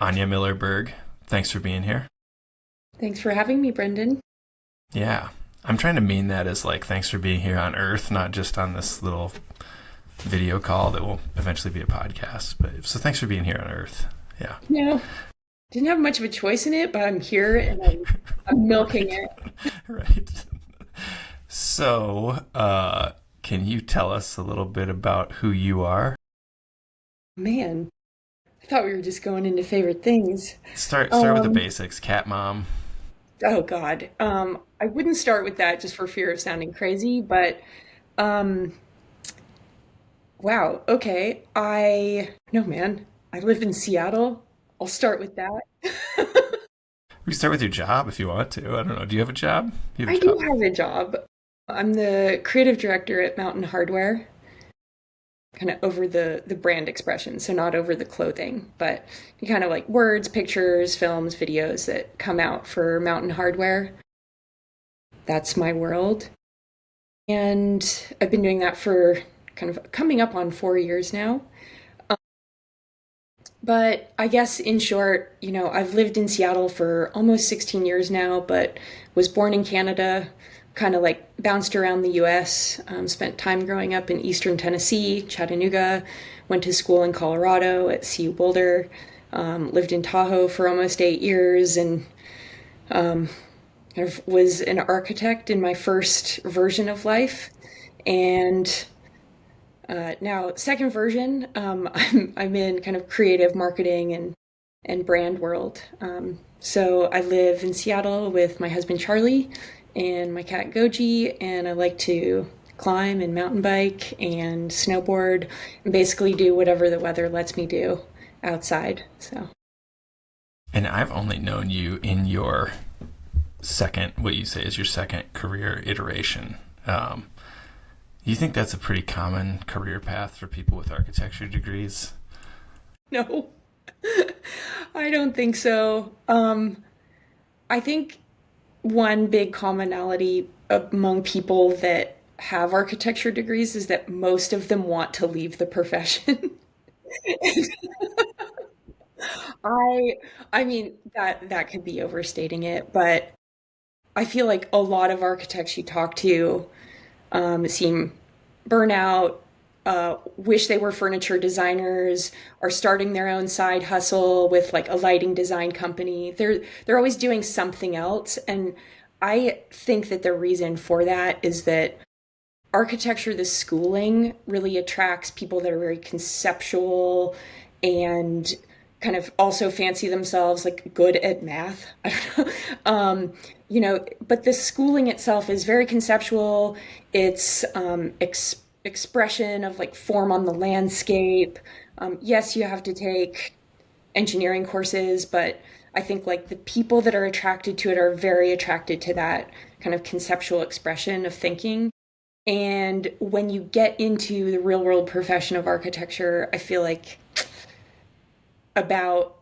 Anya Miller Berg. Thanks for being here. Thanks for having me, Brendan. Yeah, I'm trying to mean that as like thanks for being here on Earth, not just on this little video call that will eventually be a podcast. But so thanks for being here on Earth. Yeah. No, didn't have much of a choice in it, but I'm here and I'm milking Right. it. Right. So, can you tell us a little bit about who you are? Man, I thought we were just going into favorite things. Start with the Um, basics. Cat mom. oh God. I wouldn't start with that just for fear of sounding crazy, but um, wow, okay. No man, I live in Seattle. I'll start with that. We can start with your job if you want to. I don't know. Do you have a job? You have I a do job. have a job. I'm the creative director at Mountain Hardwear, kind of over the brand expression, so not over the clothing, but kind of like words, pictures, films, videos that come out for Mountain Hardwear. That's my world. And I've been doing that for kind of coming up on 4 years now. But I guess in short, I've lived in Seattle for almost 16 years now, but was born in Canada, kind of like bounced around the US, spent time growing up in eastern Tennessee, Chattanooga, went to school in Colorado at CU Boulder, lived in Tahoe for almost 8 years, and kind of was an architect in my first version of life. And now, second version, I'm in kind of creative marketing and brand world. So I live in Seattle with my husband Charlie and my cat Goji, and I like to climb and mountain bike and snowboard and basically do whatever the weather lets me do outside. So And I've only known you in your second, what you say is your second career iteration. Um, you think that's a pretty common career path for people with architecture degrees? no, I don't think so. I think one big commonality among people that have architecture degrees is that most of them want to leave the profession. I I mean that could be overstating it, but I feel like a lot of architects you talk to seem burnout, wish they were furniture designers, are starting their own side hustle with like a lighting design company. They're always doing something else, and I think that the reason for that is that architecture, the schooling, really attracts people that are very conceptual and kind of also fancy themselves like good at math. I don't know. But the schooling itself is very conceptual. It's expression of like form on the landscape. Yes, you have to take engineering courses, but I think like the people that are attracted to it are very attracted to that kind of conceptual expression of thinking. And when you get into the real world profession of architecture, I feel like about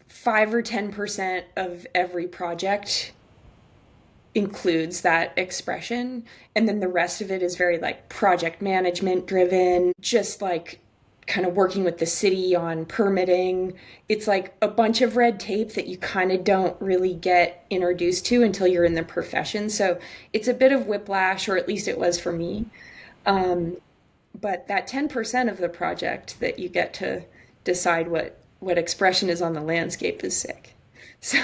5 or 10% of every project includes that expression. And then the rest of it is very like project management driven, just like kind of working with the city on permitting. It's like a bunch of red tape that you kind of don't really get introduced to until you're in the profession. So it's a bit of whiplash, or at least it was for me. Um, but that 10% of the project that you get to decide what expression is on the landscape is sick. So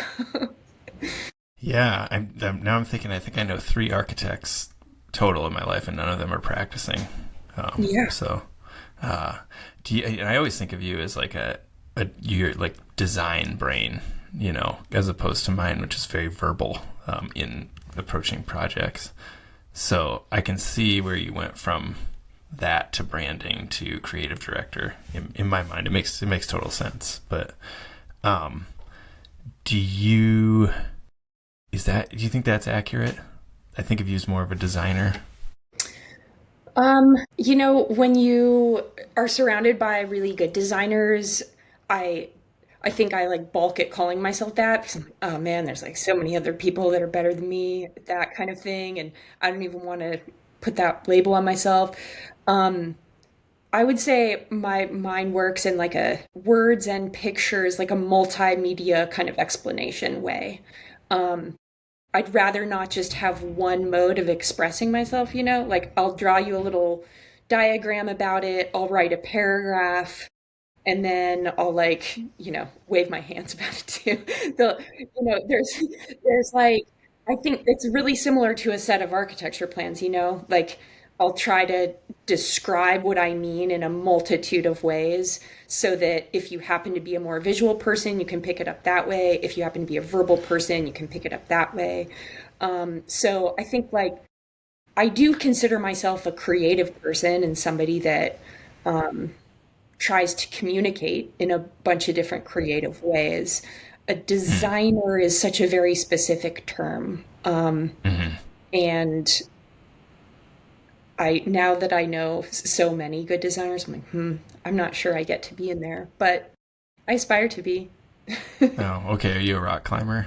Yeah, now I'm thinking. I think I know three architects total in my life, and none of them are practicing. yeah. So, uh, do you? And I always think of you as like a your like design brain, as opposed to mine, which is very verbal in approaching projects. So I can see where you went from that to branding to creative director. In my mind, it makes total sense. But um, do you do you think that's accurate? I think of you as more of a designer. When you are surrounded by really good designers, I I think I like balk at calling myself that because I'm like, oh man, there's like so many other people that are better than me, that kind of thing, and I don't even want to put that label on myself. Um, I would say my mind works in like a words and pictures, like a multimedia kind of explanation way. Um, I'd rather not just have one mode of expressing myself, like I'll draw you a little diagram about it, I'll write a paragraph, and then I'll like, wave my hands about it too. There's like, I think it's really similar to a set of architecture plans, like I'll try to describe what I mean in a multitude of ways so that if you happen to be a more visual person, you can pick it up that way. If you happen to be a verbal person, you can pick it up that way. So I think like I do consider myself a creative person and somebody that tries to communicate in a bunch of different creative ways. A designer is such a very specific term. Hmm. And I now that I know so many good designers, I'm like, I'm not sure I get to be in there, but I aspire to be. Oh, okay. Are you a rock climber?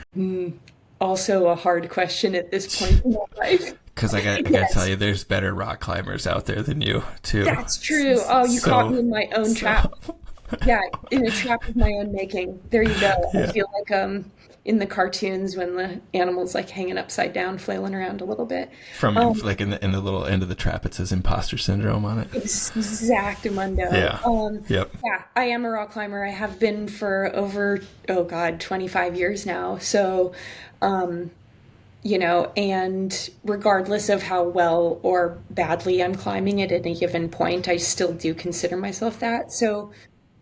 Also a hard question at this point in my life. Because I got to tell Yes, you, there's better rock climbers out there than you, too. that's true. Oh, you caught So, me in my own trap. so, Yeah, in a trap of my own making. There you go. I yeah. feel like in the cartoons when the animal's like hanging upside down, flailing around a little bit. From Um, like in the little end of the trap, it says imposter syndrome on it. Exactamundo. Yeah. Yep. Yeah, I am a rock climber. I have been for over, oh God, 25 years now. So, um, and regardless of how well or badly I'm climbing at any given point, I still do consider myself that. So,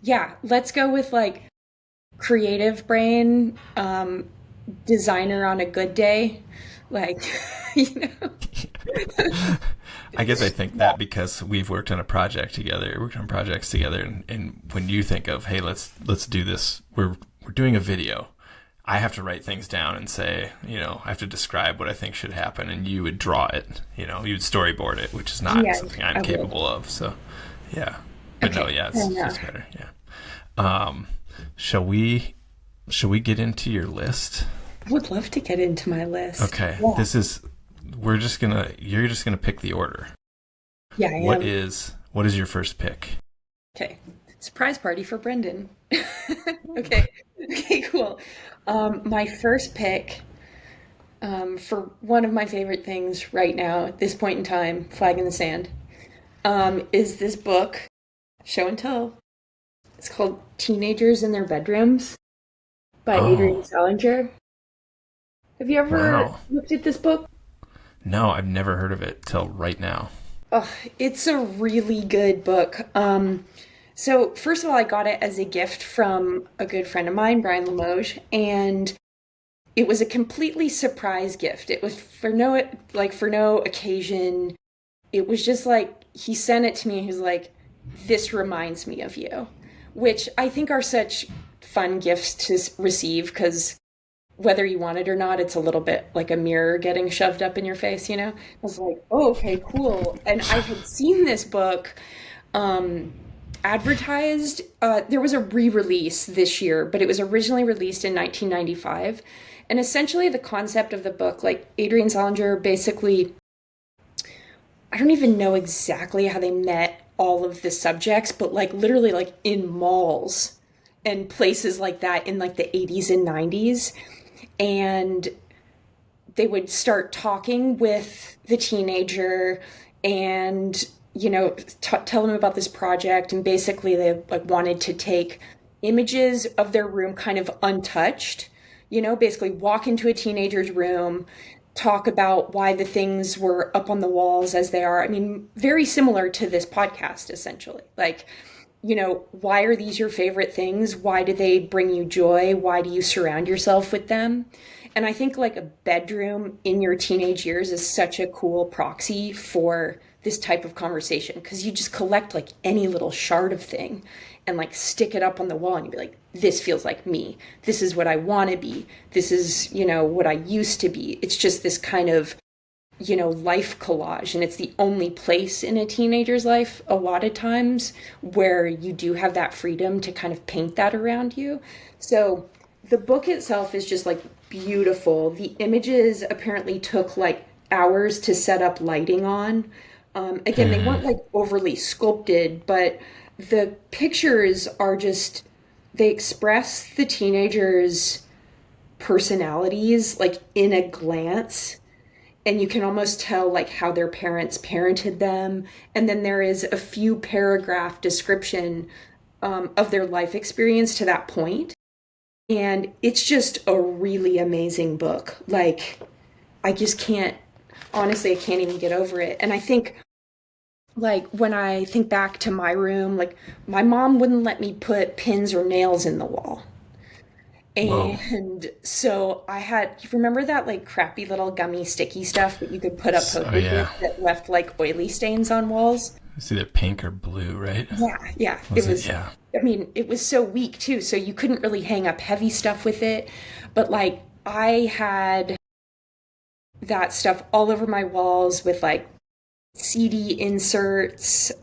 yeah, let's go with like creative brain, designer on a good day. Like, you know, I guess I think that because we've worked on a project together, worked on projects together, and when you think of, hey, let's do this, we're doing a video. I have to write things down and say, I have to describe what I think should happen, and you would draw it. You would storyboard it, which is not yeah, something I I'm would. capable of. So, yeah, but no, Okay, yeah, fair it's enough. better. Yeah. Um, shall we get into your list? I would love to get into my list. Okay, Yeah, you're just gonna pick the order. yeah, I am. What is your first pick? Okay. Surprise party for Brendan. Okay. Okay, cool. My first pick, for one of my favorite things right now at this point in time, flag in the sand, is this book, Show and Tell. It's called Teenagers in Their Bedrooms by Adrienne Oh, Salinger. Have you ever wow. looked at this book? No, I've never heard of it till right now. Oh, it's a really good book. So first of all, I got it as a gift from a good friend of mine, Brian Limoges, and it was a completely surprise gift. It was for no occasion. It was just like he sent it to me. He was like, "This reminds me of you," which I think are such fun gifts to receive because whether you want it or not, it's a little bit like a mirror getting shoved up in your face. I was like, "Oh, okay, cool." And I had seen this book um, advertised. There was a re-release this year, but it was originally released in 1995. And essentially, the concept of the book, like Adrienne Salinger, basically, I don't even know exactly how they met all of the subjects, but like literally, like in malls and places like that in like the 80s and 90s, and they would start talking with the teenager and tell them about this project, and basically they like wanted to take images of their room kind of untouched, basically walk into a teenager's room, talk about why the things were up on the walls as they are. I mean, very similar to this podcast, essentially. Like, why are these your favorite things? Why do they bring you joy? Why do you surround yourself with them? And I think like a bedroom in your teenage years is such a cool proxy for this type of conversation because you just collect like any little shard of thing and like stick it up on the wall and you'd be like, this feels like me. This is what I want to be. This is, what I used to be. It's just this kind of life collage. And it's the only place in a teenager's life, a lot of times, where you do have that freedom to kind of paint that around you. So the book itself is just like beautiful. The images apparently took like hours to set up lighting on. Again, they weren't like overly sculpted, but the pictures are just, they express the teenagers' personalities like in a glance, and you can almost tell like how their parents parented them. And then there is a few paragraph description of their life experience to that point, and it's just a really amazing book. Like, I just can't, honestly, I can't even get over it. And I think, like, when I think back to my room, like, my mom wouldn't let me put pins or nails in the wall. Whoa. And so I had, you remember that like crappy little gummy sticky stuff that you could put up Oh posters with yeah. that left like oily stains on walls? It's either pink or blue, right? Yeah, yeah. It Was it? was, Yeah. I mean, it was so weak too, so you couldn't really hang up heavy stuff with it. But like, I had that stuff all over my walls with like CD inserts,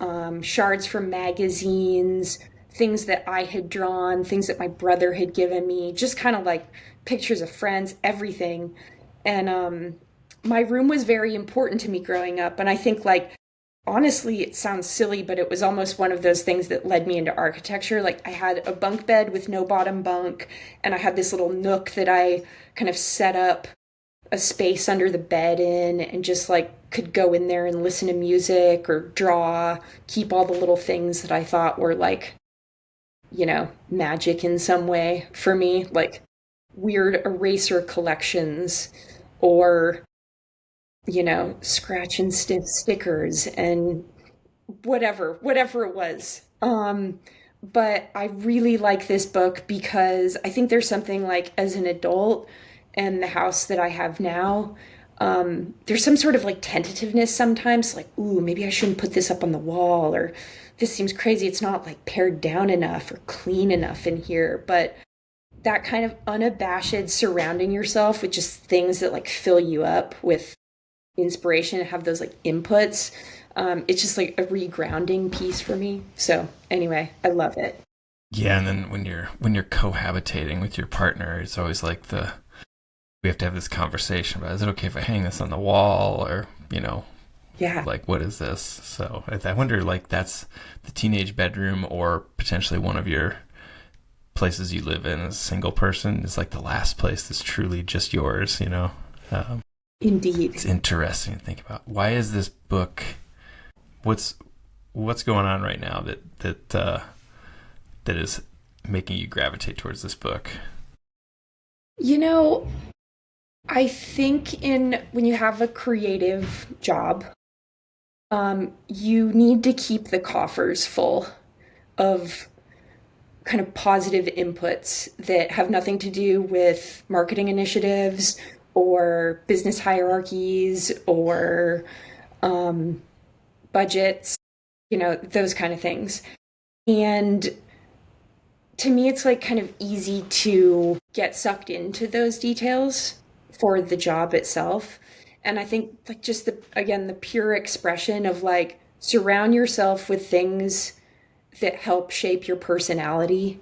shards from magazines, things that I had drawn, things that my brother had given me, just kind of like pictures of friends, everything. And my room was very important to me growing up. And I think, like, honestly, it sounds silly, but it was almost one of those things that led me into architecture. Like, I had a bunk bed with no bottom bunk, and I had this little nook that I kind of set up a space under the bed in, and just like could go in there and listen to music or draw, keep all the little things that I thought were like, magic in some way for me, like weird eraser collections, or, scratch and sniff stickers and whatever it was. But I really like this book because I think there's something like, as an adult and the house that I have now, there's some sort of like tentativeness sometimes, like, ooh, maybe I shouldn't put this up on the wall, or this seems crazy. It's not like pared down enough or clean enough in here. But that kind of unabashed surrounding yourself with just things that like fill you up with inspiration and have those like inputs. It's just like a regrounding piece for me. So anyway, I love it. Yeah, and then when you're cohabitating with your partner, it's always like the we have to have this conversation about, is it okay if I hang this on the wall, or Yeah. like, what is this? So I wonder, like, that's the teenage bedroom, or potentially one of your places you live in as a single person is like the last place that's truly just yours. Indeed. It's interesting to think about. Why is this book? What's going on right now that is making you gravitate towards this book? You know, I think in when you have a creative job, you need to keep the coffers full of kind of positive inputs that have nothing to do with marketing initiatives or business hierarchies or budgets, those kind of things. And to me, it's like kind of easy to get sucked into those details for the job itself. And I think, like, just the pure expression of like, surround yourself with things that help shape your personality,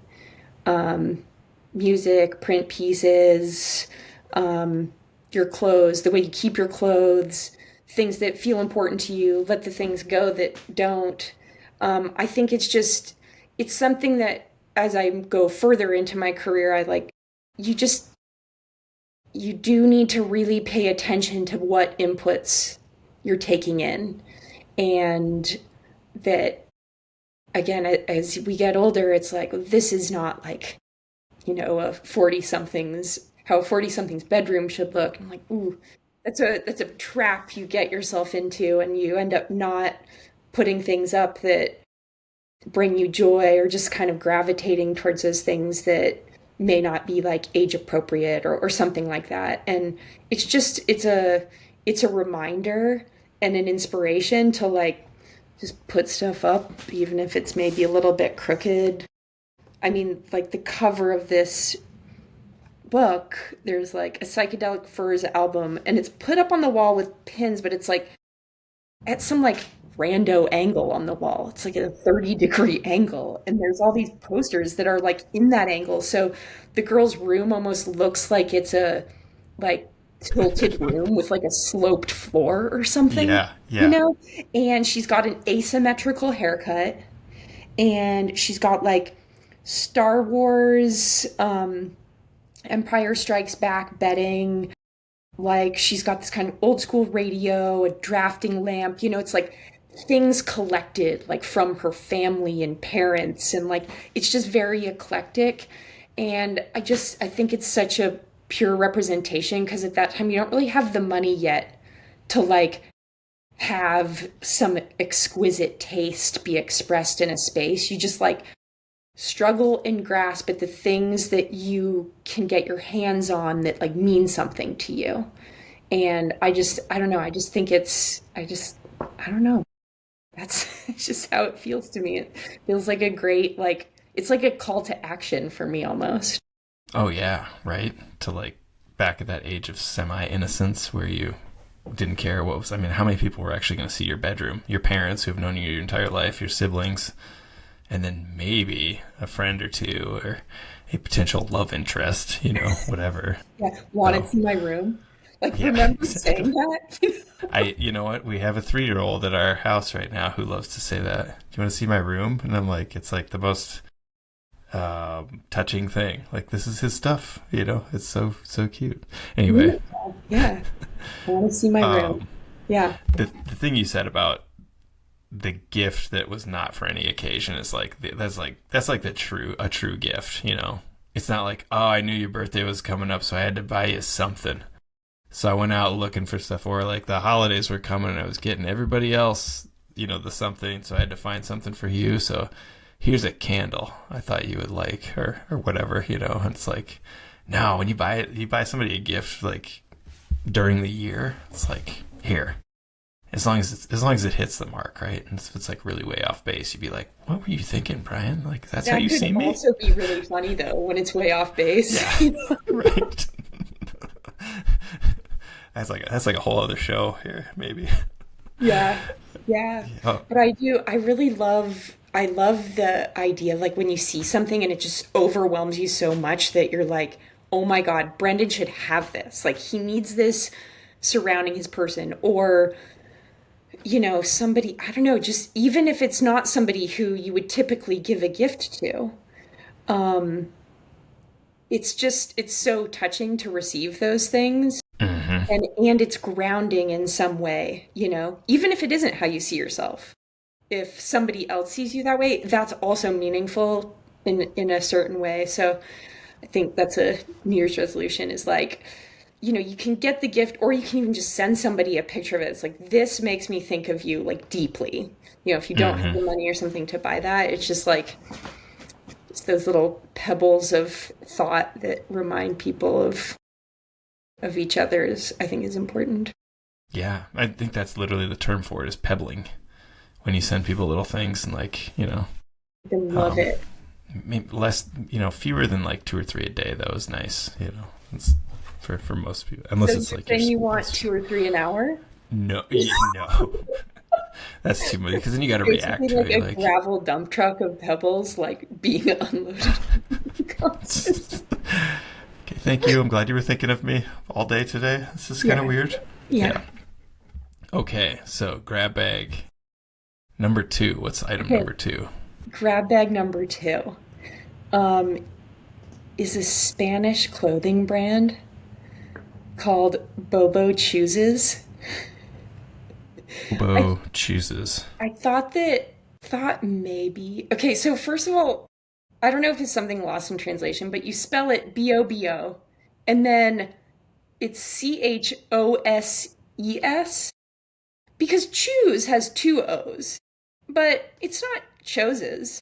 music, print pieces, your clothes, the way you keep your clothes, things that feel important to you, let the things go that don't. I think it's something that, as I go further into my career, I like, you just, you do need to really pay attention to what inputs you're taking in. And that, again, as we get older, it's like, this is not like, a 40 something's, how a 40 something's bedroom should look. I'm like, ooh, that's a trap you get yourself into, and you end up not putting things up that bring you joy, or just kind of gravitating towards those things that may not be like age appropriate, or something like that. And it's a reminder and an inspiration to like just put stuff up, even if it's maybe a little bit crooked. I mean, like the cover of this book, there's like a psychedelic furs album, and it's put up on the wall with pins, but it's like at some like rando angle on the wall. It's like at a 30-degree angle. And there's all these posters that are like in that angle. So the girl's room almost looks like it's a like tilted room with like a sloped floor or something, Yeah, you yeah. know? And she's got an asymmetrical haircut, and she's got like Star Wars, Empire Strikes Back bedding. Like she's got this kind of old school radio, a drafting lamp. It's like things collected like from her family and parents, and like it's just very eclectic. And I think it's such a pure representation because at that time you don't really have the money yet to like have some exquisite taste be expressed in a space. You just like struggle and grasp at the things that you can get your hands on that like mean something to you. And I don't know, I just think I don't know. That's it's just how it feels to me. It feels like a great, like, it's like a call to action for me almost. Oh yeah, right. To like back at that age of semi innocence where you didn't care what was. I mean, how many people were actually going to see your bedroom? Your parents who have known you your entire life, your siblings, and then maybe a friend or two, or a potential love interest. Whatever. Yeah, want to So see my room? Like, yeah, remember exactly. saying that? You know what? We have a 3-year-old at our house right now who loves to say that. Do you want to see my room? And I'm like, it's like the most touching thing. Like this is his stuff. It's so cute. Anyway, Yeah, I want to see my room. um, Yeah. the thing you said about the gift that was not for any occasion is like that's like a true gift. It's not like, oh, I knew your birthday was coming up, so I had to buy you something. So I went out looking for stuff, or like the holidays were coming and I was getting everybody else, the something, so I had to find something for you. So here's a candle I thought you would like, or whatever. And it's like, no, when you buy somebody a gift like during the year, it's like, here. As long as it hits the mark, right? And if it's like really way off base, you'd be like, "What were you thinking, Brian? Like that's how That you could see me?" also be really funny though when it's way off base. Yeah, right. That's like a whole other show here, maybe. Yeah. Yeah. Oh, But I really I love the idea of like when you see something and it just overwhelms you so much that you're like, "Oh my God, Brendan should have this. Like he needs this surrounding his person." Or, somebody, I don't know, just even if it's not somebody who you would typically give a gift to, it's so touching to receive those things. hmm. And it's grounding in some way, even if it isn't how you see yourself. If somebody else sees you that way, that's also meaningful in a certain way. So I think that's a New Year's resolution is like, you can get the gift or you can even just send somebody a picture of it. It's like, this makes me think of you like deeply. If you don't have Hmm. the money or something to buy that, it's just like just those little pebbles of thought that remind people of each other's, I think is important. Yeah, I think that's literally the term for it is pebbling. When you send people little things and like I love um, it. maybe less, fewer than like 2 or 3 a day. That was nice. It's for most people, So unless it's you're like your saying you want spouse. 2 or 3 an hour? No, no, that's too much because then you got to Basically react to like it. You're a like, gravel dump truck of pebbles like being unloaded. okay, thank you. I'm glad you were thinking of me all day today. This is kind of Yeah. weird. Yeah. Yeah. Okay, so grab bag number 2. What's item Okay. number 2? Grab bag number two um, is a Spanish clothing brand called Bobo Chooses. I Bobo chooses. I thought maybe. Okay, so first of all, I don't know if it's something lost in translation, but you spell it Bobo, and then it's Choses because choose has two O's, but it's not chooses.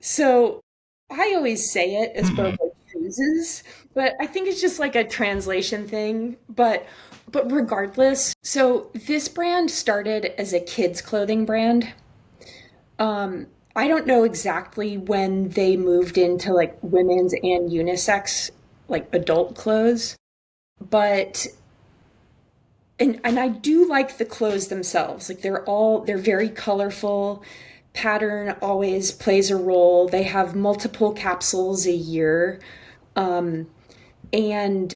So I always say it as Hmm. Bobo chooses, but I think it's just like a translation thing. But regardless, so this brand started as a kids clothing brand. I don't know exactly when they moved into like women's and unisex like adult clothes, but and I do like the clothes themselves. Like they're very colorful. Pattern always plays a role. They have multiple capsules a year. And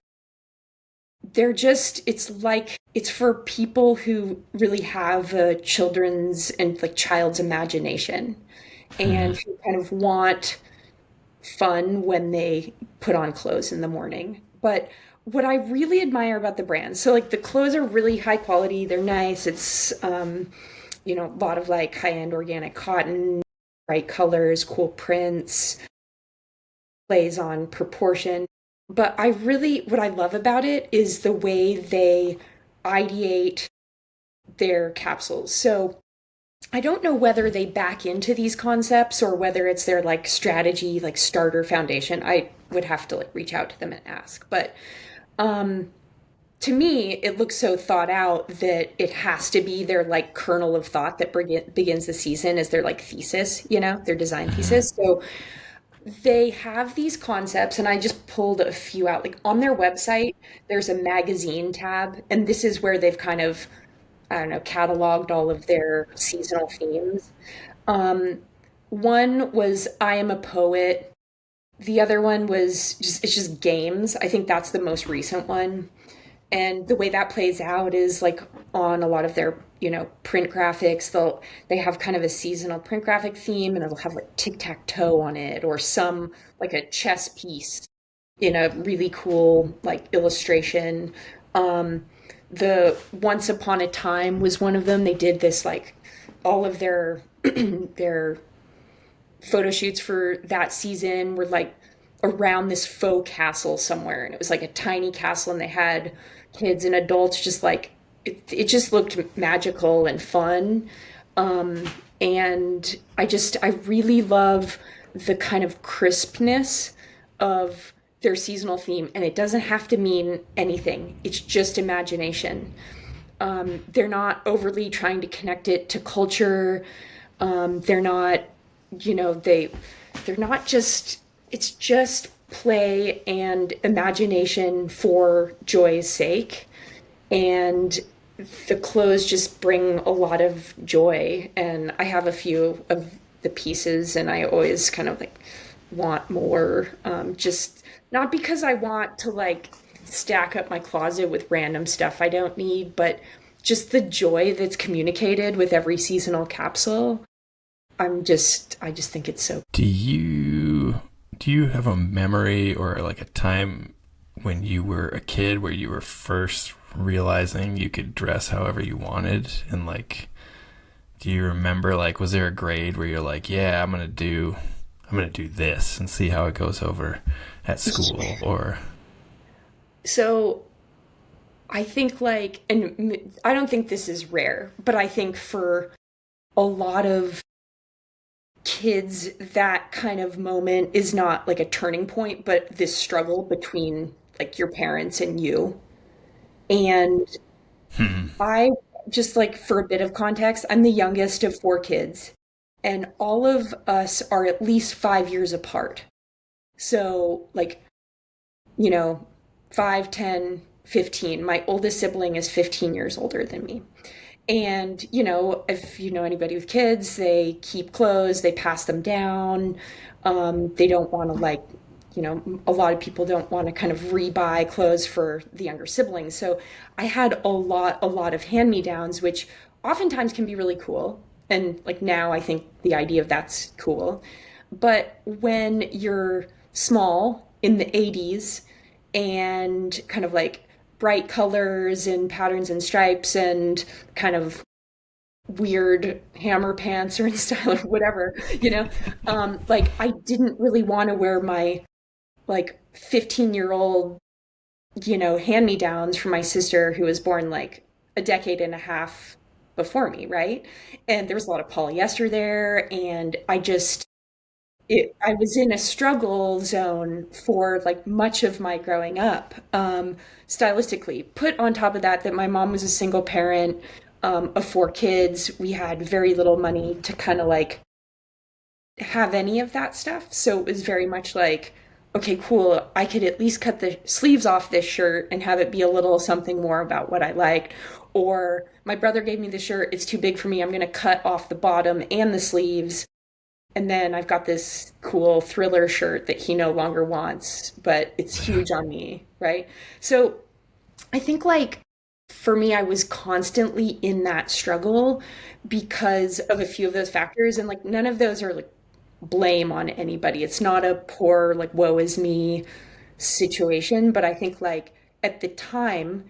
they're just, it's like, it's for people who really have a children's and like child's imagination and who kind of want fun when they put on clothes in the morning. But what I really admire about the brand, so like the clothes are really high quality, they're nice. It's a lot of like high-end organic cotton, bright colors, cool prints, plays on proportion. But what I love about it is the way they ideate their capsules. So I don't know whether they back into these concepts or whether it's their like strategy, like starter foundation. I would have to like reach out to them and ask. But um, to me, it looks so thought out that it has to be their like kernel of thought that begins the season as their like thesis, their design thesis. So they have these concepts, and I just pulled a few out. Like on their website, there's a magazine tab, and this is where they've kind of, I don't know, cataloged all of their seasonal themes. Um, One was I Am a Poet. The other one was it's just games. I think that's the most recent one. And the way that plays out is like on a lot of their, print graphics, they have kind of a seasonal print graphic theme and it'll have like tic-tac-toe on it or some like a chess piece in a really cool like illustration. Um, the Once Upon a Time was one of them. They did this like all of their their photo shoots for that season were like around this faux castle somewhere, and it was like a tiny castle, and they had kids and adults just like it just looked magical and fun. And I really love the kind of crispness of their seasonal theme, and it doesn't have to mean anything, it's just imagination. They're not overly trying to connect it to culture. They're not, they're not just, it's just play and imagination for joy's sake. And the clothes just bring a lot of joy. And I have a few of the pieces, and I always kind of like want more. Just not because I want to like stack up my closet with random stuff I don't need, but just the joy that's communicated with every seasonal capsule. I just think it's so. Do you have a memory or like a time when you were a kid where you were first realizing you could dress however you wanted? And like, do you remember, like, was there a grade where you're like, yeah, I'm gonna do this and see how it goes over at school? Or So I think like, and I don't think this is rare, but I think for a lot of kids, that kind of moment is not like a turning point, but this struggle between like your parents and you. And I just like for a bit of context, I'm the youngest of four kids, and all of us are at least 5 years apart. So, like, you know, 5, 10, 15. My oldest sibling is 15 years older than me. And, if you know anybody with kids, they keep clothes, they pass them down. They don't want to, like, a lot of people don't want to kind of rebuy clothes for the younger siblings. So I had a lot of hand-me-downs, which oftentimes can be really cool. And like now I think the idea of that's cool. But when you're small in the 80s and kind of like bright colors and patterns and stripes and kind of weird hammer pants or in style or whatever, like I didn't really want to wear my like 15-year-old, hand-me-downs from my sister who was born like a decade and a half before me, right? And there was a lot of polyester there, and I was in a struggle zone for like much of my growing up, stylistically. Put on top of that, that my mom was a single parent of four kids. We had very little money to kind of like have any of that stuff. So it was very much like, okay, cool. I could at least cut the sleeves off this shirt and have it be a little something more about what I liked. Or my brother gave me the shirt, it's too big for me. I'm going to cut off the bottom and the sleeves. And then I've got this cool thriller shirt that he no longer wants, but it's huge on me, right? So I think like for me, I was constantly in that struggle because of a few of those factors. And like none of those are like blame on anybody. It's not a poor, like, woe is me situation. But I think like at the time,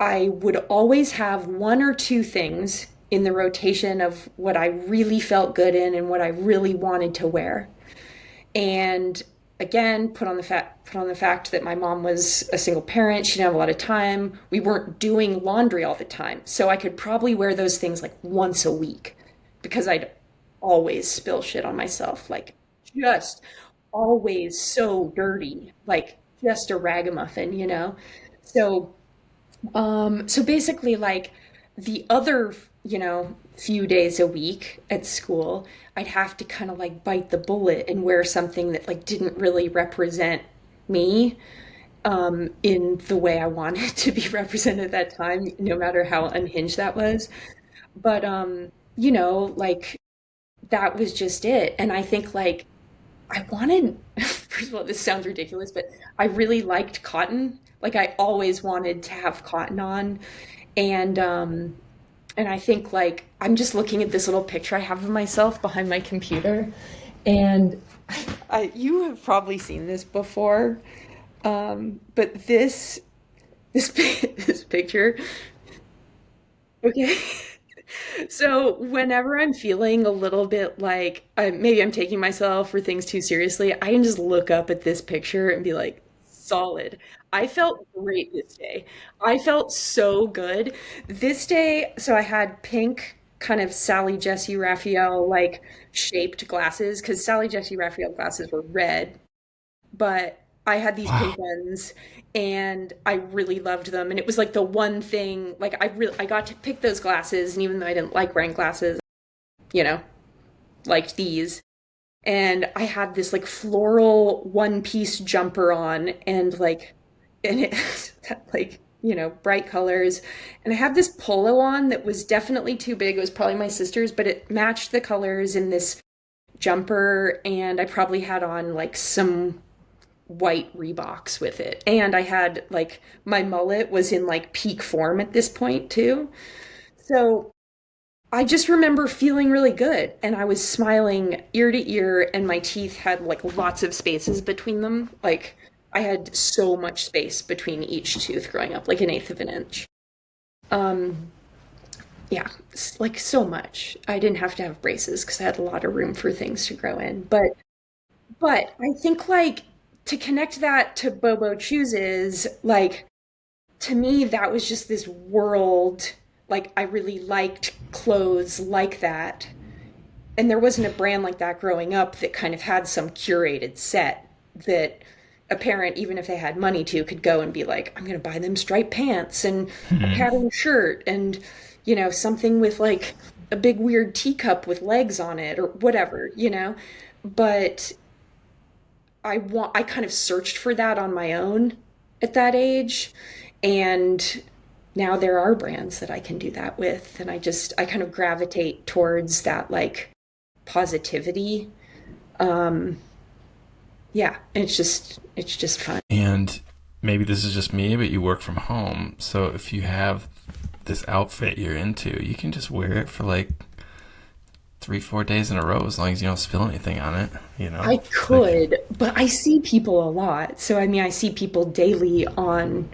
I would always have one or two things in the rotation of what I really felt good in and what I really wanted to wear. And again, put on the fact that my mom was a single parent, she didn't have a lot of time. We weren't doing laundry all the time. So I could probably wear those things like once a week because I'd always spill shit on myself, like just always so dirty, like just a ragamuffin, you know? So so basically, like the other, few days a week at school, I'd have to kind of like bite the bullet and wear something that like didn't really represent me in the way I wanted to be represented at that time, no matter how unhinged that was. But like that was just it. And I think like I wanted, first of all, this sounds ridiculous, but I really liked cotton. Like I always wanted to have cotton on. And I think like I'm just looking at this little picture I have of myself behind my computer. And you have probably seen this before. But this this picture, okay. So whenever I'm feeling a little bit like maybe I'm taking myself or things too seriously, I can just look up at this picture and be like, solid. I felt great this day. I felt so good. This day, so I had pink kind of Sally Jesse Raphael like shaped glasses because Sally Jesse Raphael glasses were red, but I had these Wow. pink ones and I really loved them. And it was like the one thing, like I got to pick those glasses. And even though I didn't like wearing glasses, you know, liked these. And I had this like floral one piece jumper on and it had like, bright colors. And I had this polo on that was definitely too big. It was probably my sister's, but it matched the colors in this jumper. And I probably had on like some white Reeboks with it. And I had like my mullet was in like peak form at this point too. So I just remember feeling really good and I was smiling ear to ear and my teeth had like lots of spaces between them. Like I had so much space between each tooth growing up, like an eighth of an inch. Um yeah, like so much. I didn't have to have braces because I had a lot of room for things to grow in. But I think like to connect that to Bobo Chooses, like to me that was just this world. Like I really liked clothes like that. And there wasn't a brand like that growing up that kind of had some curated set that a parent, even if they had money to, could go and be like, I'm going to buy them striped pants and a patterned shirt and, something with like a big weird teacup with legs on it or whatever. But I kind of searched for that on my own at that age. And now there are brands that I can do that with. And I kind of gravitate towards that like positivity. Um, yeah, and it's just fun. And maybe this is just me, but you work from home. So if you have this outfit you're into, you can just wear it for like 3, 4 days in a row as long as you don't spill anything on it, you know? I It's like, could, but I see people a lot. So I mean, I see people daily on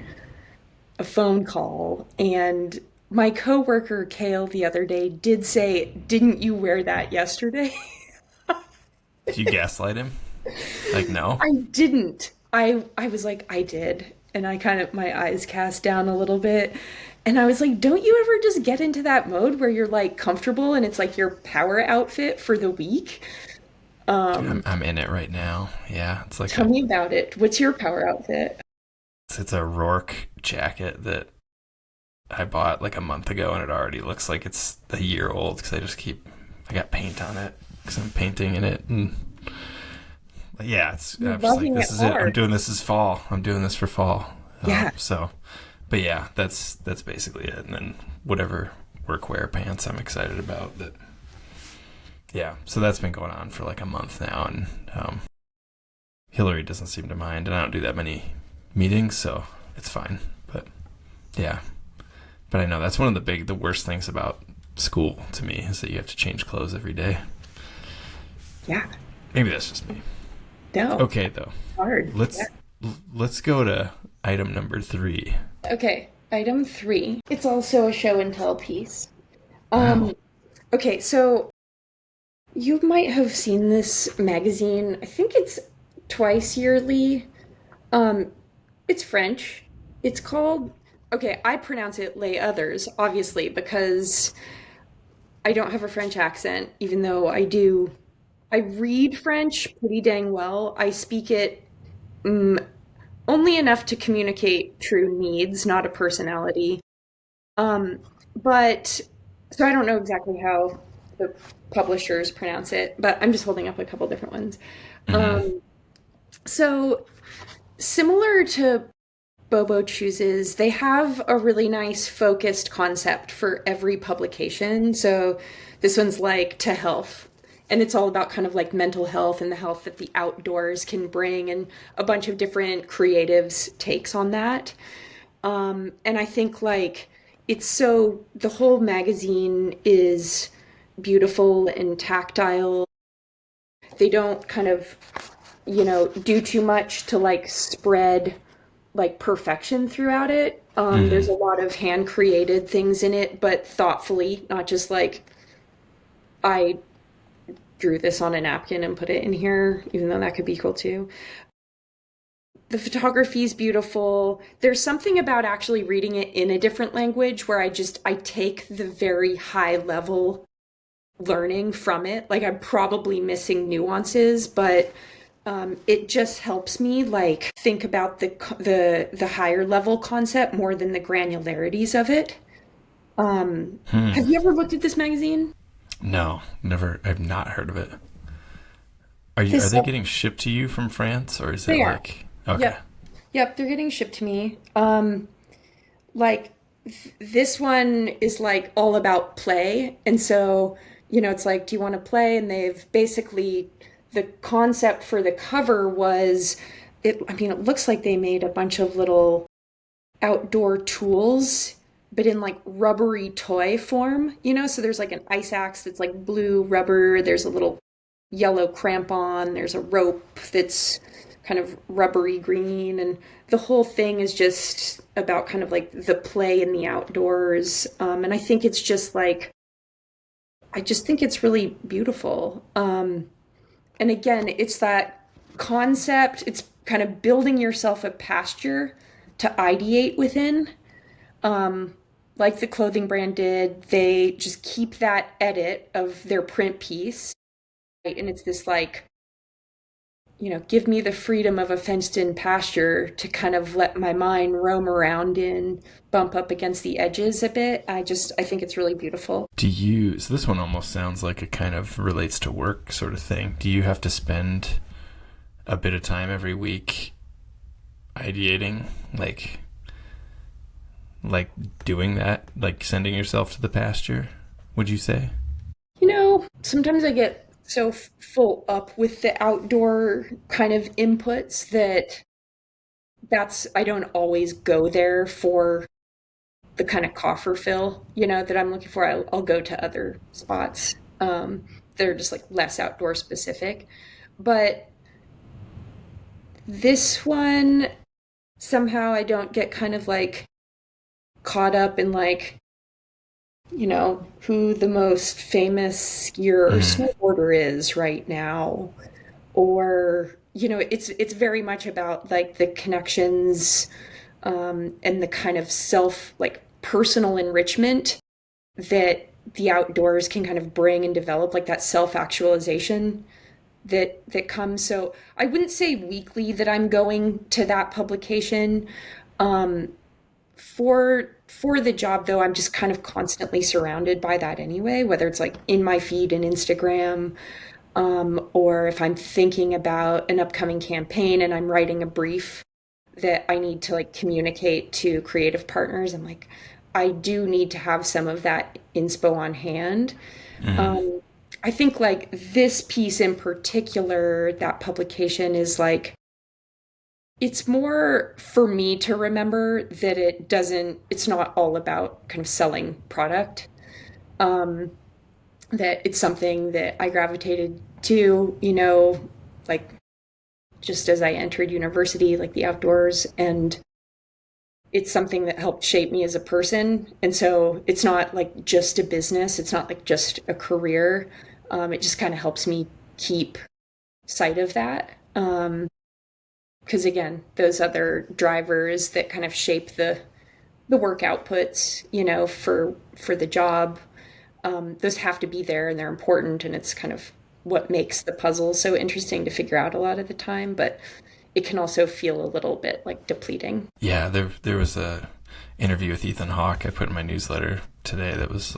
a phone call, and my coworker Kale the other day did say, "Didn't you wear that yesterday?" do you gaslight him? Like, no? I didn't. I was like, I did. And I kind of my eyes cast down a little bit. And I was like, don't you ever just get into that mode where you're like comfortable and it's like your power outfit for the week? Dude, I'm, Um, I'm in it right now. Yeah, it's like Tell me about it. What's your power outfit? it's a Rourke jacket that I bought like a month ago and it already looks like it's a year old because I got paint on it because I'm painting in it. And yeah, You're I'm just like, loving it this is it. I'm hard. doing this as fall. I'm doing this for fall. Yeah. But yeah, that's basically it. And then whatever workwear pants I'm excited about. That yeah. So that's been going on for like a month now, and Hillary doesn't seem to mind, and I don't do that many meetings, so it's fine. But Yeah. But I know that's one of the worst things about school to me is that you have to change clothes every day. Yeah. Maybe that's just me. No, Okay, though. hard. Yeah. Let's let's go to item number 3. Okay. Item three. It's also a show and tell piece. Wow. Um, okay, so you might have seen this magazine. I think it's twice yearly. Um, it's French. It's called, okay, I pronounce it Les Others, obviously, because I don't have a French accent, even though I do. I read French pretty dang well. I speak it only enough to communicate true needs, not a personality. Um, but so I don't know exactly how the publishers pronounce it, but I'm just holding up a couple different ones. Mm-hmm. Um, so similar to Bobo Chooses, they have a really nice focused concept for every publication. So this one's like To Health. And it's all about kind of like mental health and the health that the outdoors can bring, and a bunch of different creatives' takes on that. And I think like it's so the whole magazine is beautiful and tactile. They don't kind of, do too much to like spread like perfection throughout it. Mm-hmm. There's a lot of hand created things in it, but thoughtfully, not just like I drew this on a napkin and put it in here, even though that could be cool too. The photography is beautiful. There's something about actually reading it in a different language where I take the very high level learning from it. Like I'm probably missing nuances, but it just helps me like think about the higher level concept more than the granularities of it. Hmm. Have you ever looked at this magazine? No, never. I've not heard of it. Are This they getting shipped to you from France, or is it They are. like okay? Yep. Yep, they're getting shipped to me. Like this one is like all about play. And so, it's like, do you want to play? And they've basically, the concept for the cover was it looks like they made a bunch of little outdoor tools, but in like rubbery toy form. So there's like an ice axe that's like blue rubber, there's a little yellow crampon, there's a rope that's kind of rubbery green, and the whole thing is just about kind of like the play in the outdoors. And I think it's just like, I just think it's really beautiful. And again, it's that concept, it's kind of building yourself a pasture to ideate within. Like the clothing brand did, they just keep that edit of their print piece. Right? And it's this like, give me the freedom of a fenced in pasture to kind of let my mind roam around in, bump up against the edges a bit. I think it's really beautiful. So this one almost sounds like it kind of relates to work sort of thing. Do you have to spend a bit of time every week ideating, like doing that, like sending yourself to the pasture? Would you say? Sometimes I get so full up with the outdoor kind of inputs that I don't always go there for the kind of coffer fill, that I'm looking for. I'll go to other spots that are just like less outdoor specific. But this one, somehow I don't get kind of like caught up in like, who the most famous skier or Mm. snowboarder is right now. Or, it's very much about like the connections and the kind of like personal enrichment that the outdoors can kind of bring and develop, like that self-actualization that comes. So I wouldn't say weekly that I'm going to that publication. For the job though, I'm just kind of constantly surrounded by that anyway, whether it's like in my feed and Instagram, or if I'm thinking about an upcoming campaign and I'm writing a brief that I need to like communicate to creative partners, I'm like, I do need to have some of that inspo on hand. Mm. Um, I think like this piece in particular, that publication is like It's more for me to remember that it's not all about kind of selling product. Um, that it's something that I gravitated to, like just as I entered university, like the outdoors, and it's something that helped shape me as a person. And so it's not like just a business, it's not like just a career. It just kind of helps me keep sight of that. Because again, those other drivers that kind of shape the work outputs, for the job, those have to be there and they're important, and it's kind of what makes the puzzle so interesting to figure out a lot of the time. But it can also feel a little bit like depleting. Yeah, there was a interview with Ethan Hawke I put in my newsletter today that was,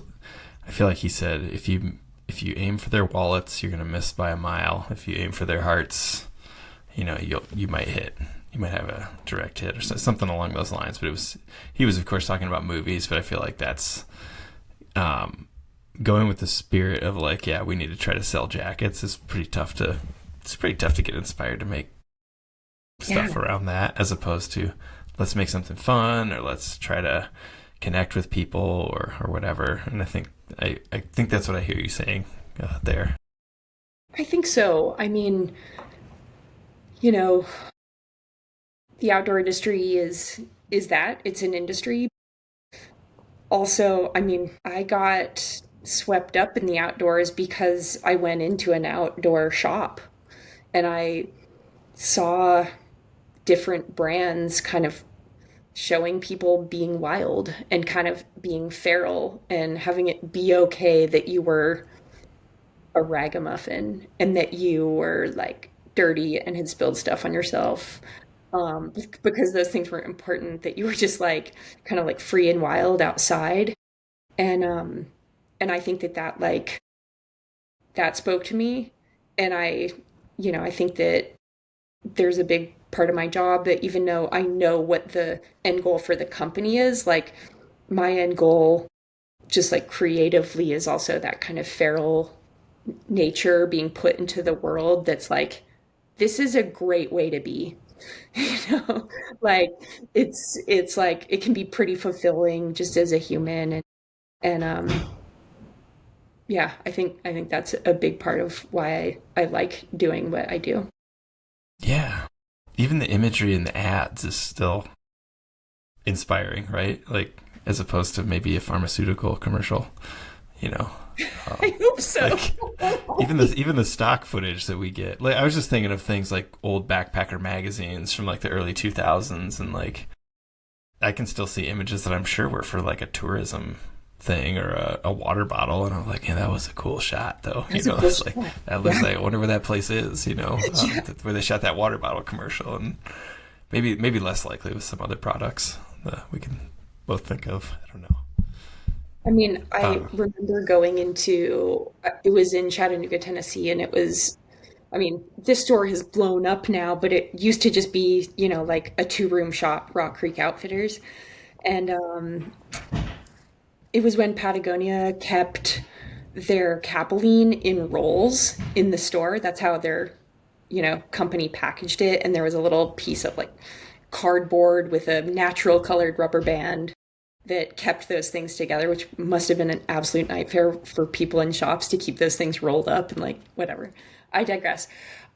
I feel like he said, if you aim for their wallets, you're gonna miss by a mile. If you aim for their hearts, you might hit. You might have a direct hit or something along those lines. But he was of course talking about movies, but I feel like that's going with the spirit of like, yeah, we need to try to sell jackets is pretty tough to. It's pretty tough to get inspired to make stuff Yeah. around that, as opposed to let's make something fun or let's try to connect with people or whatever. And I think that's what I hear you saying there. I think so. I mean, you know, the outdoor industry is that it's an industry. Also, I mean, I got swept up in the outdoors because I went into an outdoor shop and I saw different brands kind of showing people being wild and kind of being feral and having it be okay that you were a ragamuffin and that you were like dirty and had spilled stuff on yourself, because those things weren't important, that you were just like kind of like free and wild outside. And I think that like that spoke to me. And I think that there's a big part of my job that even though I know what the end goal for the company is, like my end goal just like creatively is also that kind of feral nature being put into the world, that's like this is a great way to be. you know like it's like it can be pretty fulfilling just as a human. And yeah, I think that's a big part of why I like doing what I do. Yeah, even the imagery in the ads is still inspiring, right? Like as opposed to maybe a pharmaceutical commercial, you know. I Um, hope so. like even the stock footage that we get. Like I was just thinking of things like old backpacker magazines from like the early 2000s, and like I can still see images that I'm sure were for like a tourism thing or a water bottle, and I'm like, yeah, that was a cool shot though. That's a cool It's like shot. that looks Yeah. like, I wonder where that place is. Yeah. Where they shot that water bottle commercial, and maybe less likely with some other products that we can both think of. I don't know. I mean, I Um, remember going into it was in Chattanooga, Tennessee, and it was, I mean, this store has blown up now, but it used to just be, like a two-room shop, Rock Creek Outfitters. And it was when Patagonia kept their Capeline in rolls in the store. That's how their, company packaged it. And there was a little piece of like cardboard with a natural colored rubber band that kept those things together, which must have been an absolute nightmare for people in shops to keep those things rolled up and like whatever. I digress.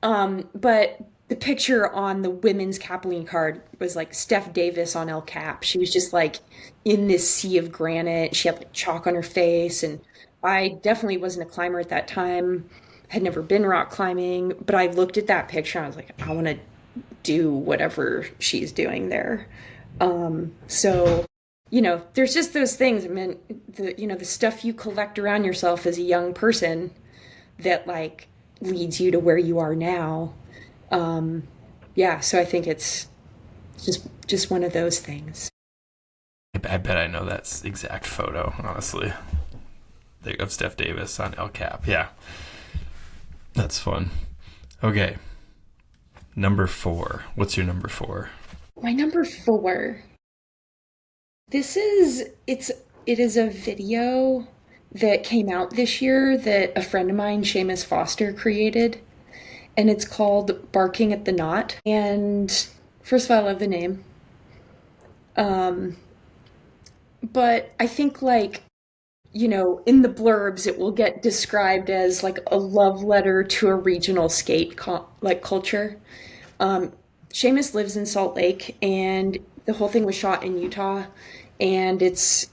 But the picture on the women's Capeline card was like Steph Davis on El Cap. She was just like in this sea of granite. She had like chalk on her face. And I definitely wasn't a climber at that time, had never been rock climbing, but I looked at that picture and I was like, I want to do whatever she's doing there. So, there's just those things. I mean, the stuff you collect around yourself as a young person that like leads you to where you are now. Um, yeah, so I think it's just one of those things. I bet I know that exact photo, honestly, of Steph Davis on El Cap. Yeah, that's fun. Okay, number four. What's your number four? My number four. It is a video that came out this year that a friend of mine, Seamus Foster, created, and it's called Barking at the Knot. And First of all, I love the name. Um, but I think like, in the blurbs, it will get described as like a love letter to a regional like culture. Um, Seamus lives in Salt Lake, and the whole thing was shot in Utah, and it's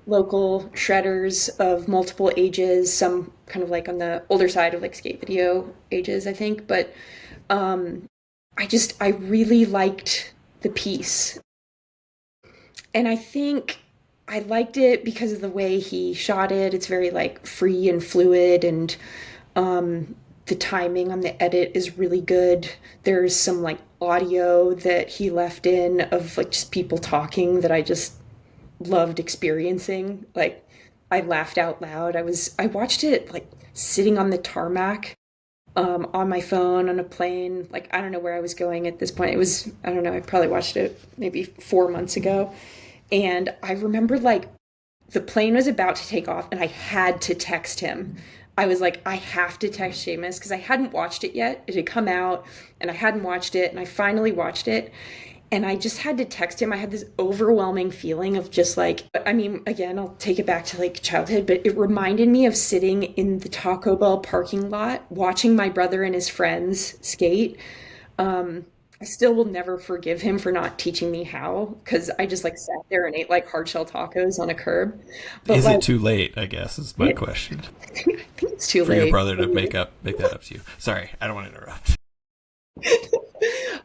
local shredders of multiple ages, some kind of like on the older side of like skate video ages, I think. But I really liked the piece. And I think I liked it because of the way he shot it. It's very like free and fluid, and the timing on the edit is really good. There's some like audio that he left in of like just people talking that I just loved experiencing. Like I laughed out loud. I watched it like sitting on the tarmac, on my phone on a plane. Like I don't know where I was going at this point. It was, I don't know, I probably watched it maybe 4 months ago. And I remember like the plane was about to take off and I had to text him. I was like, I have to text Seamus because I hadn't watched it yet. It had come out and I hadn't watched it, and I finally watched it. And I just had to text him. I had this overwhelming feeling of just like, I mean, again, I'll take it back to like childhood, but it reminded me of sitting in the Taco Bell parking lot watching my brother and his friends skate. I still will never forgive him for not teaching me how, because I just like sat there and ate like hard shell tacos on a curb. But Is it like, too late? I guess is my it, question I think it's too for your late. brother to make that up to you. Sorry, I don't want to interrupt.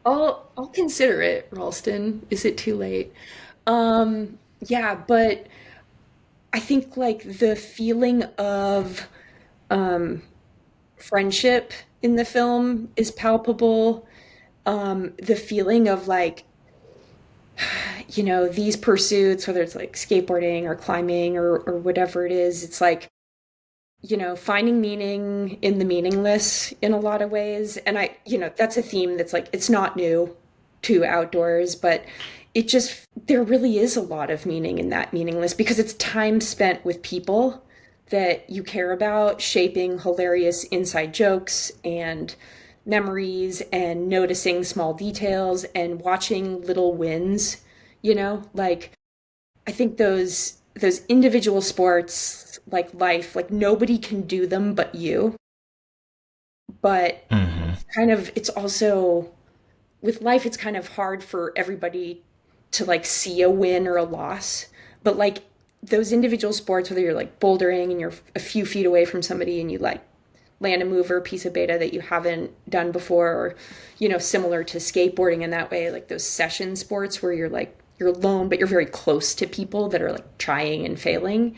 I'll consider it, Ralston. Is it too late? Yeah, but I think like the feeling of friendship in the film is palpable. The feeling of like, these pursuits, whether it's like skateboarding or climbing or whatever it is, it's like, finding meaning in the meaningless in a lot of ways. And that's a theme that's like, it's not new to outdoors, but there really is a lot of meaning in that meaningless because it's time spent with people that you care about, shaping hilarious inside jokes and memories and noticing small details and watching little wins, like I think those individual sports like life, like nobody can do them but you. But Hmm. it's also with life it's kind of hard for everybody to like see a win or a loss. But like those individual sports, whether you're like bouldering and you're a few feet away from somebody and you like land a move or a piece of beta that you haven't done before, or similar to skateboarding in that way, like those session sports where you're alone but you're very close to people that are like trying and failing.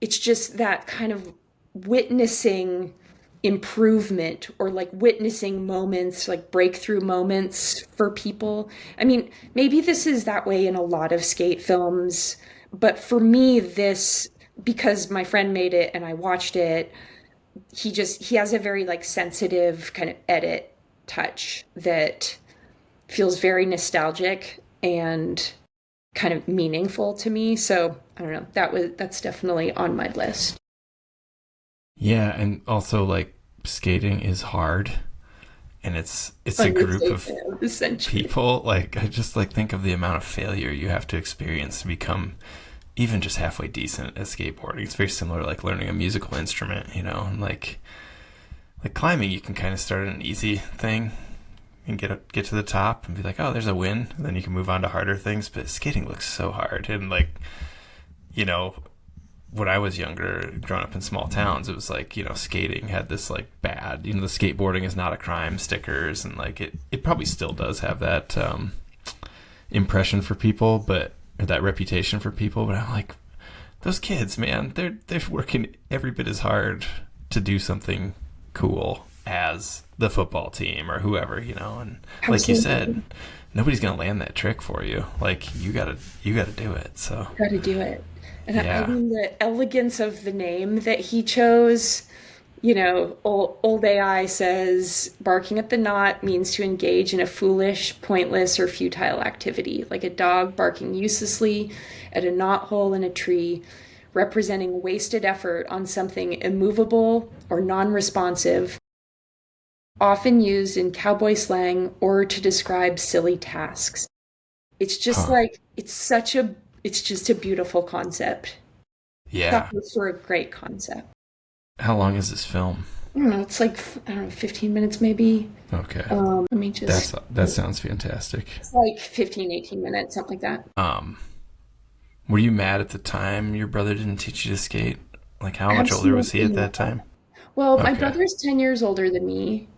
It's just that kind of witnessing improvement or like witnessing moments, like breakthrough moments for people. I mean, maybe this is that way in a lot of skate films, but for me, because my friend made it and I watched it, he has a very like sensitive kind of edit touch that feels very nostalgic and kind of meaningful to me. So I don't know. That's definitely on my list. Yeah, and also like skating is hard, and it's a group of Understatement of the century. people. Like I just like think of the amount of failure you have to experience to become even just halfway decent at skateboarding. It's very similar to like learning a musical instrument, and like climbing, you can kind of start an easy thing and get to the top and be like, oh, there's a win. And then you can move on to harder things. But skating looks so hard, and like you know, when I was younger, growing up in small towns, it was like, skating had this like bad, the skateboarding is not a crime stickers, and like it probably still does have that impression for people, but or that reputation for people. But I'm like, those kids, man, they're working every bit as hard to do something cool as the football team or whoever, and like you said, Absolutely. nobody's gonna land that trick for you. Like you gotta do it. So Got to do it. And I yeah. mean, the elegance of the name that he chose, old AI says barking at the knot means to engage in a foolish, pointless, or futile activity, like a dog barking uselessly at a knot hole in a tree, representing wasted effort on something immovable or non responsive often used in cowboy slang or to describe silly tasks. It's just Huh. like it's just a beautiful concept. That Yeah. was for a great concept. How long is this film? I don't know, it's like I don't know, 15 minutes maybe. Okay. Let me just That sounds fantastic. it's like 15, 18 minutes, something like that. Um, were you mad at the time your brother didn't teach you to skate? Like, how much older was he Absolutely at that not. time? Well, my Okay. brother's 10 years older than me.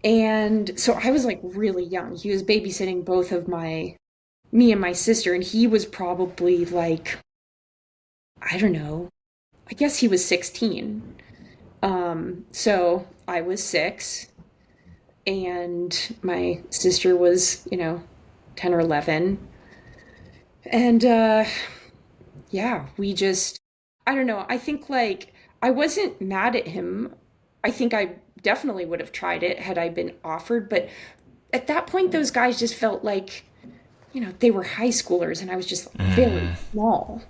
And so I was like really young. He was babysitting both of me and my sister, and he was probably like, I don't know, I guess he was 16. So I was 6, and my sister was, 10 or 11. And yeah, I don't know. I think like I wasn't mad at him. I think I definitely would have tried it had I been offered. But at that point, those guys just felt like, they were high schoolers and I was just very Mm-hmm. small.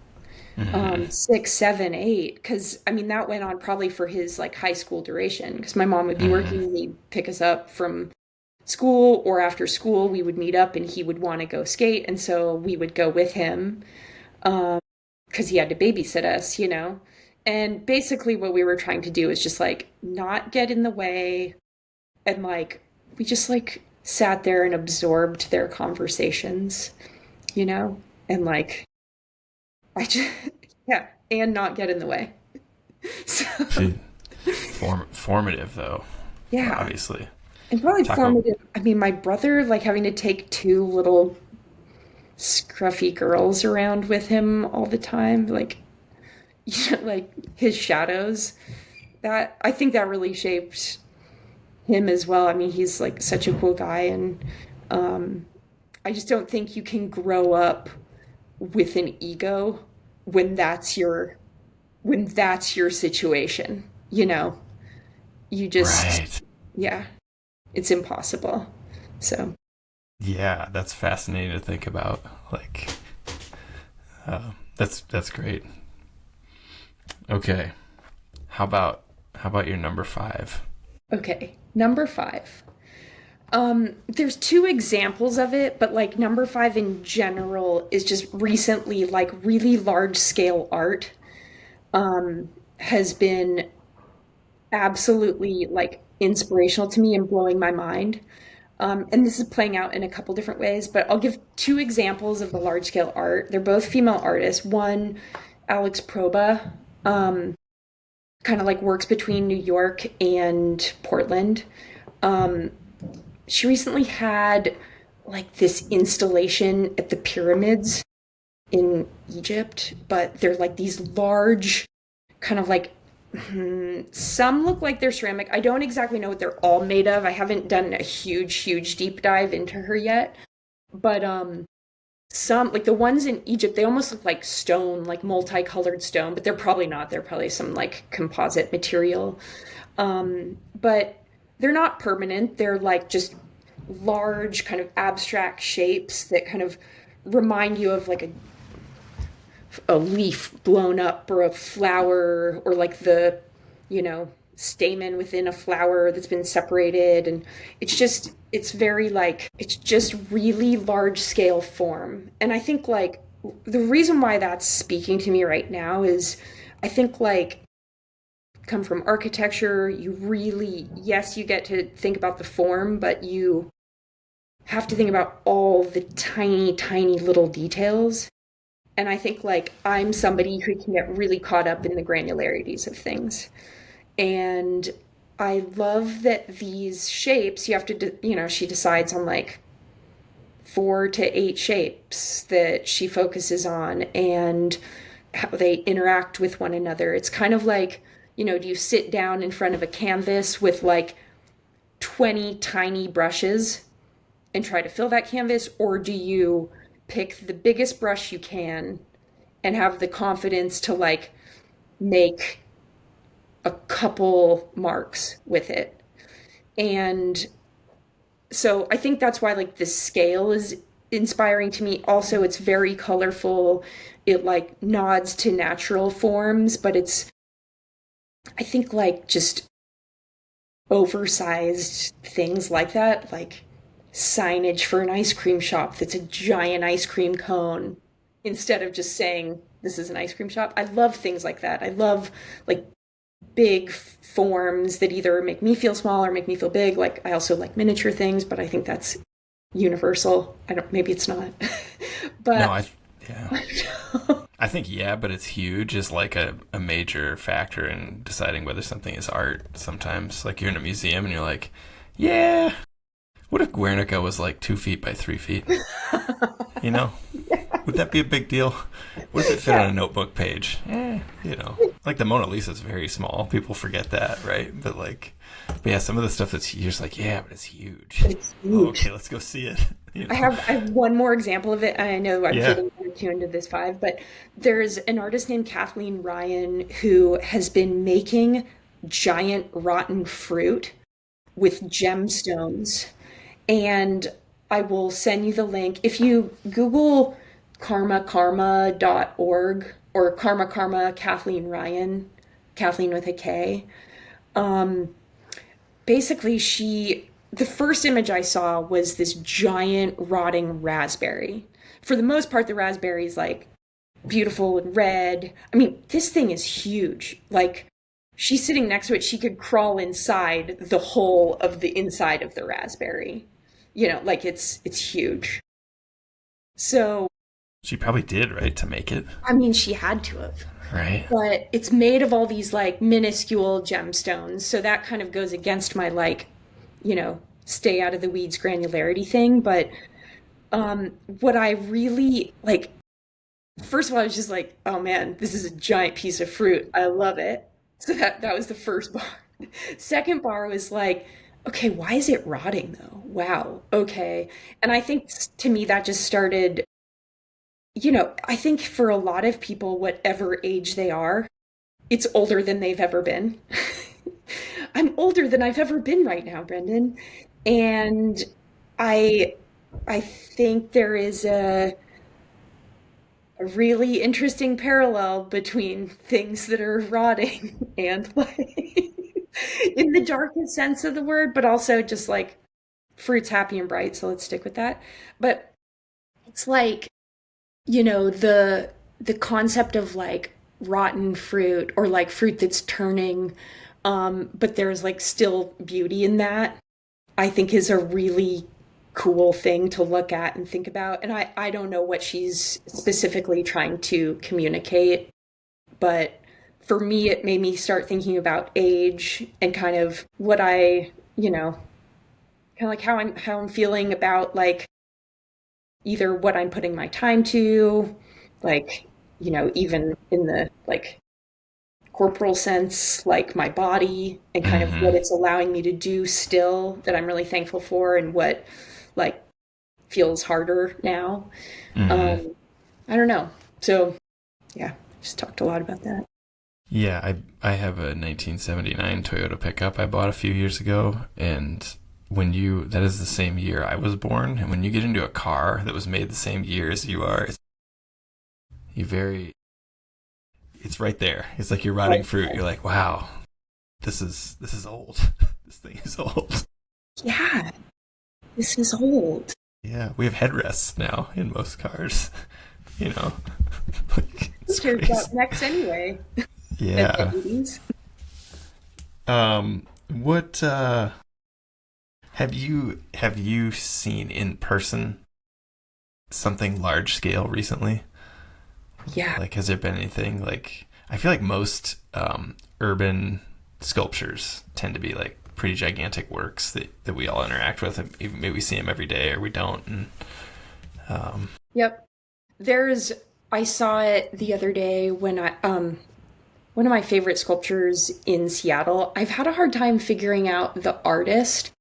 Mm-hmm. 6, 7, 8. Because I mean, that went on probably for his like high school duration. Because my mom would be Mm-hmm. working and he'd pick us up from school, or after school, we would meet up and he would want to go skate. And so we would go with him because he had to babysit us. And basically, what we were trying to do is just like not get in the way. And like, we just like sat there and absorbed their conversations, you know? And like, I just, yeah, and not get in the way. So, Formative though, yeah. obviously. And probably Talk about. formative. I mean, my brother, like having to take two little scruffy girls around with him all the time, like, like his shadows. That I think that really shaped him as well. I mean, he's like such a cool guy, and um, I just don't think you can grow up with an ego when that's your situation. You just Right. yeah, it's impossible. So Yeah, that's fascinating to think about. Like, that's great. Okay. How about your number five? okay, number 5. There's two examples of it, but like number 5 in general is just recently like really large scale art has been absolutely like inspirational to me and blowing my mind. And this is playing out in a couple different ways, but I'll give two examples of the large scale art. They're both female artists. One, Alex Proba, kind of like works between New York and Portland. Um, she recently had like this installation at the pyramids in Egypt, but they're like these large, kind of like some look like they're ceramic. I don't exactly know what they're all made of. I haven't done a huge deep dive into her yet, but some like the ones in Egypt, they almost look like stone, like multicolored stone, but they're probably not. They're probably some like composite material. But they're not permanent. They're like just large, kind of abstract shapes that kind of remind you of like a leaf blown up or a flower or like the, stamen within a flower that's been separated. And it's very like, it's just really large scale form. And I think like the reason why that's speaking to me right now is I think like come from architecture, you really, yes, you get to think about the form, but you have to think about all the tiny little details. And I think like I'm somebody who can get really caught up in the granularities of things. And I love that these shapes, you have to, she decides on like 4 to 8 shapes that she focuses on and how they interact with one another. It's kind of like, do you sit down in front of a canvas with like 20 tiny brushes and try to fill that canvas, or do you pick the biggest brush you can and have the confidence to like make a couple marks with it? And so I think that's why like the scale is inspiring to me. Also, it's very colorful. It like nods to natural forms, but it's I think like just oversized things like that, like signage for an ice cream shop that's a giant ice cream cone instead of just saying this is an ice cream shop. I love things like that. I love like big forms that either make me feel small or make me feel big. Like I also like miniature things, but I think that's universal. I don't, maybe it's not. No, But yeah. I think, yeah, but it's huge is like a major factor in deciding whether something is art sometimes. Like you're in a museum and you're like, yeah, what if Guernica was like 2 feet by 3 feet? You know? Would that be a big deal? What if it fit yeah, on a notebook page? You know, like the Mona Lisa is very small. People forget that, right? But yeah, some of the stuff that's you're just like, yeah, but it's huge. but it's Oh, huge. okay, let's go see it. You know? I have one more example of it, and I know I'm Yeah. fitting kind of two into this five, but there's an artist named Kathleen Ryan who has been making giant rotten fruit with gemstones. And I will send you the link. If you Google karmakarma.org or Karma Karma Kathleen Ryan, Kathleen with a K, basically the first image I saw was this giant rotting raspberry. For the most part, the raspberry is like beautiful and red. I mean, this thing is huge. Like she's sitting next to it, she could crawl inside the whole of the inside of the raspberry. You know, like it's huge. So, She probably did, right, to make it, I mean, she had to have. right? But it's made of all these like minuscule gemstones. So that kind of goes against my like, stay out of the weeds granularity thing. But what I really like, first of all, I was just like, oh man, this is a giant piece of fruit. I love it. So that was the first bar. Second bar was like, okay, why is it rotting though? Wow. Okay. And I think to me that just started, I think for a lot of people, whatever age they are, it's older than they've ever been. I'm older than I've ever been right now, Brendan. And I I think there is a really interesting parallel between things that are rotting and like in the darkest sense of the word, but also just like fruit's happy and bright, so let's stick with that. But it's like, the concept of like rotten fruit or like fruit that's turning, but there's like still beauty in that, I think is a really cool thing to look at and think about. And I don't know what she's specifically trying to communicate, but for me, it made me start thinking about age and kind of what kind of like how I'm feeling about like either what I'm putting my time to, like, even in the like corporal sense, like my body and kind of what Mm-hmm. it's allowing me to do still that I'm really thankful for and what like feels harder now. Mm-hmm. Um, I don't know. So yeah, just talked a lot about that. Yeah, I have a 1979 Toyota pickup I bought a few years ago, and that is the same year I was born, and when you get into a car that was made the same year as you are, you very it's right there. It's like you're rotting Like, fruit. You're like, wow, this is old. This thing is old. yeah, this is old. Yeah, we have headrests now in most cars. You know, like it's Pictures crazy. up next anyway. At the Yeah. 80s. What have you seen in person something large scale recently? Yeah. Like, has there been anything like? I feel like most urban sculptures tend to be like pretty gigantic works that we all interact with, and maybe we see them every day or we don't. And Yep. There's I saw it the other day when I one of my favorite sculptures in Seattle. I've had a hard time figuring out the artist.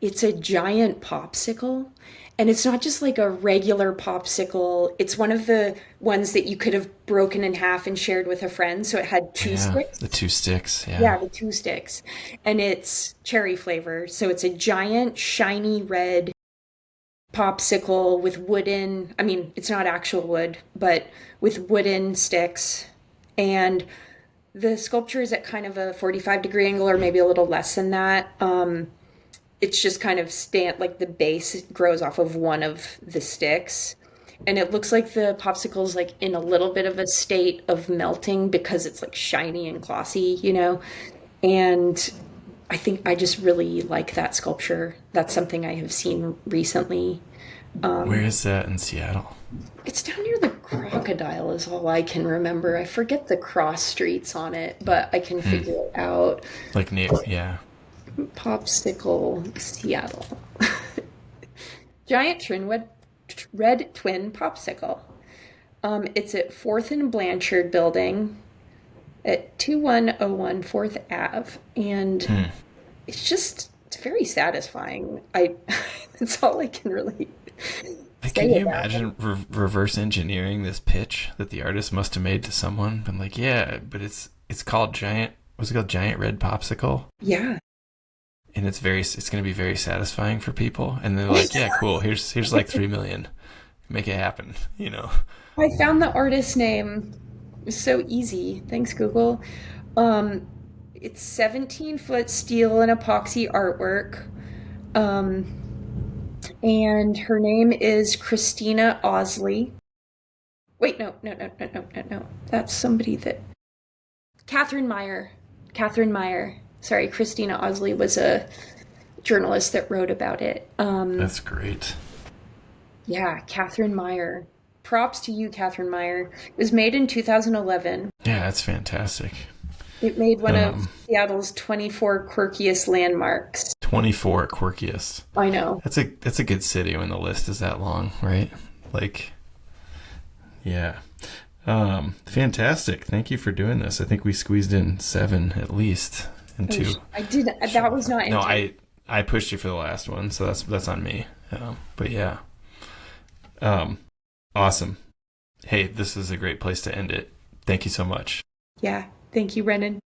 It's a giant popsicle. And it's not just like a regular popsicle. It's one of the ones that you could have broken in half and shared with a friend. So it had two yeah, sticks. the two sticks. Yeah. Yeah, the two sticks. And it's cherry flavor. So it's a giant, shiny red popsicle with I mean, it's not actual wood, but with wooden sticks. And The sculpture is at kind of a 45-degree angle, or maybe a little less than that. It's just kind of like the base grows off of one of the sticks. And it looks like the popsicle's like in a little bit of a state of melting because it's like shiny and glossy, you know? And I think I just really like that sculpture. That's something I have seen recently. Where is that in Seattle? It's down near the Crocodile, is all I can remember. I forget the cross streets on it, but I can figure it out. Like near, yeah. Popsicle, Seattle. Giant red twin popsicle. It's at 4th and Blanchard Building at 2101 4th Ave. And it's very satisfying. That's all I can really Can say you about it. imagine reverse engineering this pitch that the artist must have made to someone? Been like, yeah, but it's called Giant. What's it called? Giant Red Popsicle. Yeah. And it's going to be very satisfying for people. And they're like, yeah, cool. Here's like 3 million. Make it happen. You know. I found the artist name. It was so easy. Thanks, Google. It's 17-foot steel and epoxy artwork. And her name is Christina Osley. Wait, no. That's somebody that. Catherine Meyer. Catherine Meyer. Sorry, Christina Osley was a journalist that wrote about it. That's great. Yeah, Catherine Meyer. Props to you, Catherine Meyer. It was made in 2011. Yeah, that's fantastic. It made one of Seattle's 24 quirkiest landmarks. 24 quirkiest. I know. That's a good city when the list is that long, right? Like, yeah. Fantastic. Thank you for doing this. I think we squeezed in 7 at least into. I did. That was not. No, I pushed you for the last one, so that's on me. But yeah. Awesome. Hey, this is a great place to end it. Thank you so much. Yeah. Thank you, Brendan.